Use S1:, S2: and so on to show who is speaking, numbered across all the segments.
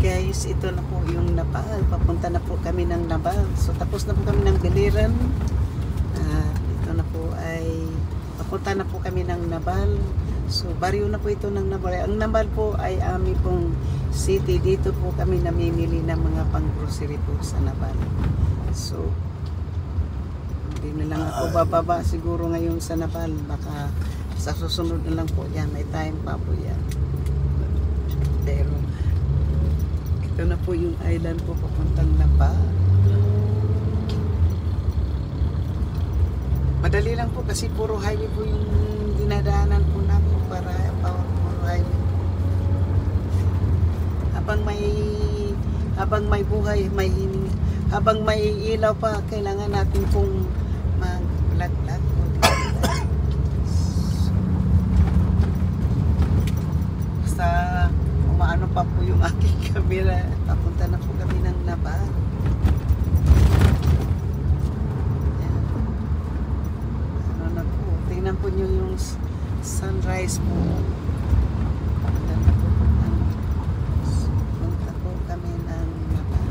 S1: Guys, ito na po yung Napal. Papunta na po kami ng Napal. So tapos na po kami ng Biliran. Ito na po ay papunta na po kami ng Napal. So baryo na po ito ng Napal. Ang Napal po ay aming pong city. Dito po kami namimili ng mga pang-grocery po sa Napal. So hindi na lang ako bababa siguro ngayon sa Napal. Baka sa susunod na lang po yan. May time pa po yan. Pero ito na po yung island po papuntang Napal. Madali lang po kasi puro highway po yung dinadaanan po namin para puro highway. Habang may buhay, habang may ilaw pa, kailangan natin pong mag-vlog po. Basta umaano pa po yung aking camera. Papunta na po kami ng Napal. Ano na po, tingnan po nyo yung sunrise po. Punta po kami ng Napal.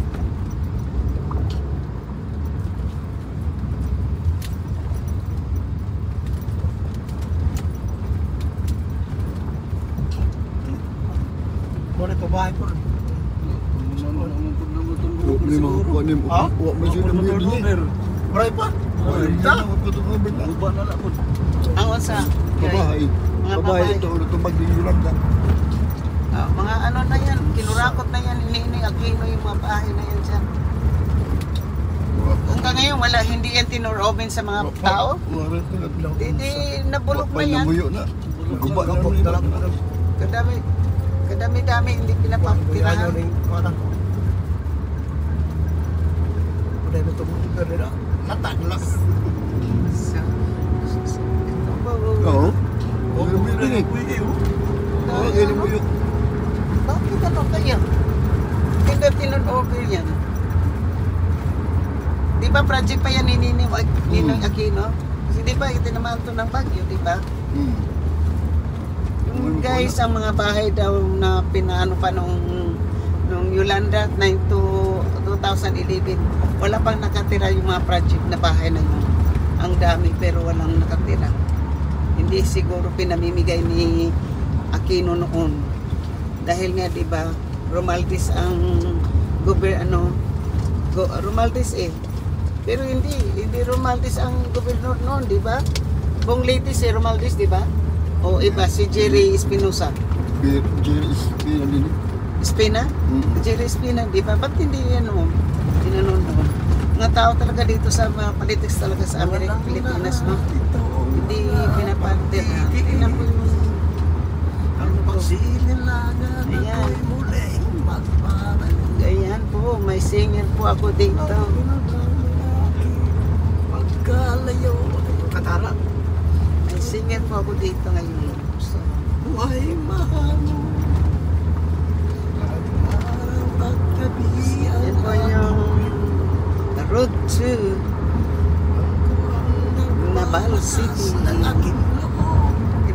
S2: Boleh ke bahay pun.
S3: Problema ko ni mo. Wa mo jud mo ni.
S2: Berapa?
S3: Ta, ko to mo benda.
S2: Ubah na lang pun.
S1: Ang unsa?
S3: Babae.
S1: Mga
S3: Babae
S1: babae.
S3: to tumbag di ulang ka.
S1: Mga ano na yan, kinurakot na yan, ini Aquino yung mga bahay na yan dyan. Hanggang ngayon, wala, hindi yan tinurobin sa mga tao. Hindi, nabulok na yan.
S3: Nabuyo na. Guba na po.
S1: Kadami-dami, hindi pinapapirahan.
S2: Udah na tumulong ka nila. Natag lang.
S3: Oo. Oh, ini. Oh, gini mo yun.
S1: Bakit ano kaya? Hindi tinurobin yan. Di ba project pa yan ni Ninoy Aquino? Kasi di ba ito naman ito ng Baguio, di ba? Guys, ang mga bahay daw na pinaano pa nung Yolanda 2011, wala pang nakatira yung mga project na bahay na yun. Ang dami pero walang nakatira. Hindi siguro pinamimigay ni Aquino noon. Dahil nga 'di ba, Romualdez ang Romualdez eh. Pero hindi Romualdez ang gobernador noon, 'di ba? Bong latest si Romualdez, 'di ba? O iba si Jerry Espinosa.
S3: Jerry Espina din.
S1: Espina? Jerry Espina, di ba? Ba't hindi yan noon? Tinanon noon. Mga tao talaga dito sa mga politics talaga sa Amerika, Pilipinas, no? Hindi pinapantin. Tingnan po yung
S2: Ang pagsinilangan ako'y muling magparang.
S1: Ganyan po, may singer po ako dito.
S2: Pagkalayo, katara.
S1: May singer po ako dito ngayon. So,
S2: Buhay mahalo. Parang pagkabihan.
S1: yan po yung the road to Napal City.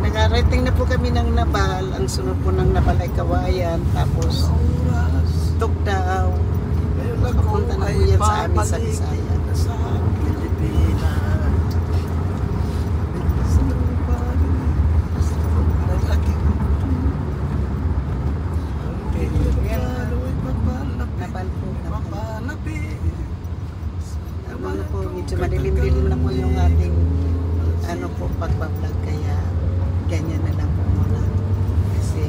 S1: Nag-rating na po kami ng Napal. Ang sunod po ng Napal ay Kawayan. Tapos Tugtao. Papunta na po yan sa amin sa Bisaya.
S2: Sa Pilipinas.
S1: Napal po. Ano po, medyo madilim-dilim na po yung ating pagbablog, kaya ganyan na lang po muna. Kasi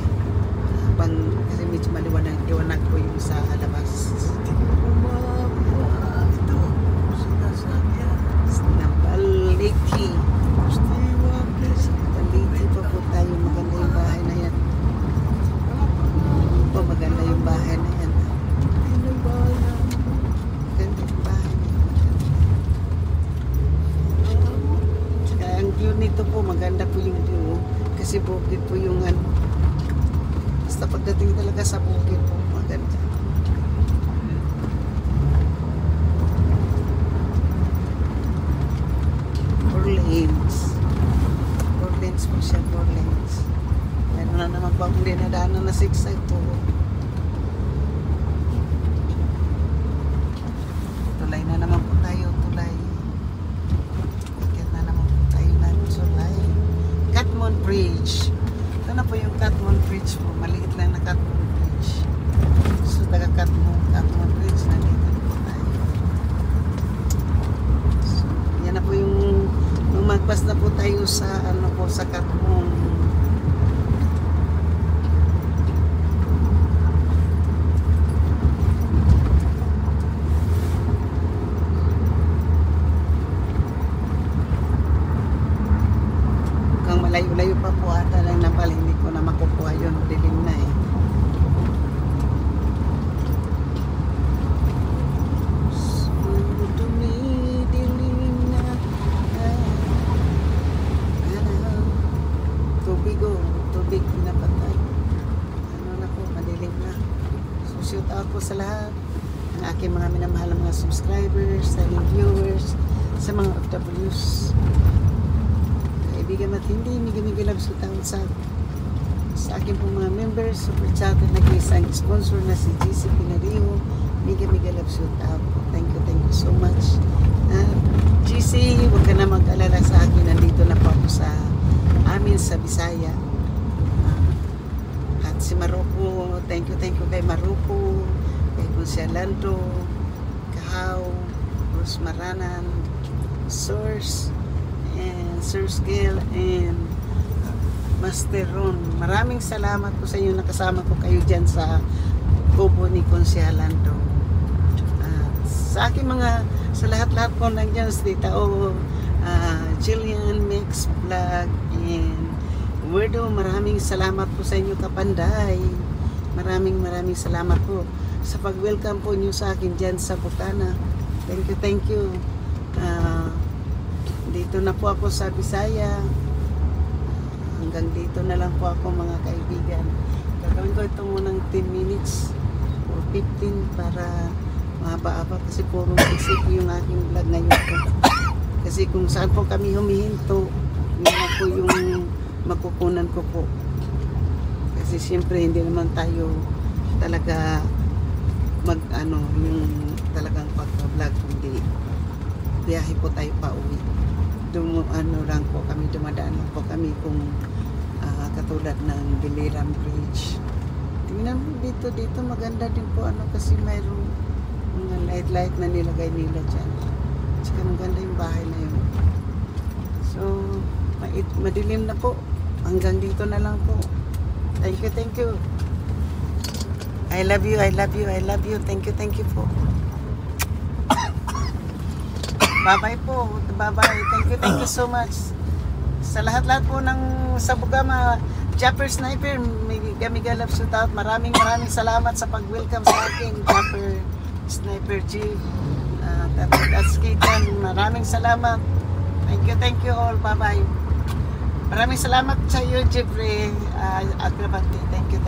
S1: medyo maliwanag po yung sa labas. Napal Lake. Napal pa po tayo. Maganda yung bahay na yan. Po, maganda yung bahay na yan. Maganda yung bahay na yan. Tsaka ang view nito po, maganda po yung view. Kasi bukid po yung basta pagdating talaga sa bukid po, maganda. Four lanes po siya, 4 lanes. Meron na naman po akong dinadaanan na 6 side po. sa ano po sa Katmon. Kung malayo-layo pa po ata lang Nabal, hindi ko na makukuha yun, dilim na eh. Tubig pinapatay. Ano na po, madilim na. So shout out po sa lahat ng aking mga minamahal mga subscribers, silent viewers, sa mga OFWs, kaibigan at hindi migimigilab sa taon sa aking pong mga members, super chat na nag-isang sponsor na si GC Pinario, migimigilab shout out. Thank you so much. GC, huwag ka na mag-alala sa akin, nandito na po ako sa amin sa Bisaya. At si Marupo, thank you kay Marupo, kay Consialando, Kahaw, Rose Maranan, Source, and Source Gil, and Master Ron. Maraming salamat po sa inyo, nakasama ko kayo dyan sa kubo ni Consialando. Sa aking mga, sa lahat-lahat po nandiyan, sa Tita O, Jillian, Mix, Vlog, and Wordo, maraming salamat po sa inyo Kapanday. Maraming salamat po sa pag-welcome po niyo sa akin dyan sa Bukana. Thank you. Dito na po ako sa Bisaya. Hanggang dito na lang po ako mga kaibigan. Gagawin ko ito munang 10 minutes or 15 para mahaba-haba kasi puro isip yung aking vlog ngayon po. Kasi kung saan po kami humihinto, yun na po yung makukunan ko po. Kasi siyempre hindi naman tayo talaga yung talagang pag-vlog, hindi biyahe po tayo pa uwi. Lang po kami, dumadaan lang po kami kung katulad ng Biliran Bridge. Tingnan mo dito maganda din po kasi mayroong mga light na nilagay nila dyan. Tsaka maganda yung bahay na yun. So madilim na po. Hanggang dito na lang po. Thank you. I love you. Thank you po. Bye-bye po. Bye-bye. Thank you so much. Sa lahat-lahat po ng sa Bugama, Japper Sniper, Migalap shout out. Maraming salamat sa pag-welcome sa akin, Japper Sniper Chief. That's Kitan. Maraming salamat. Thank you all. Bye-bye. Maraming salamat sa iyo, Jeffrey Agrabante. Thank you.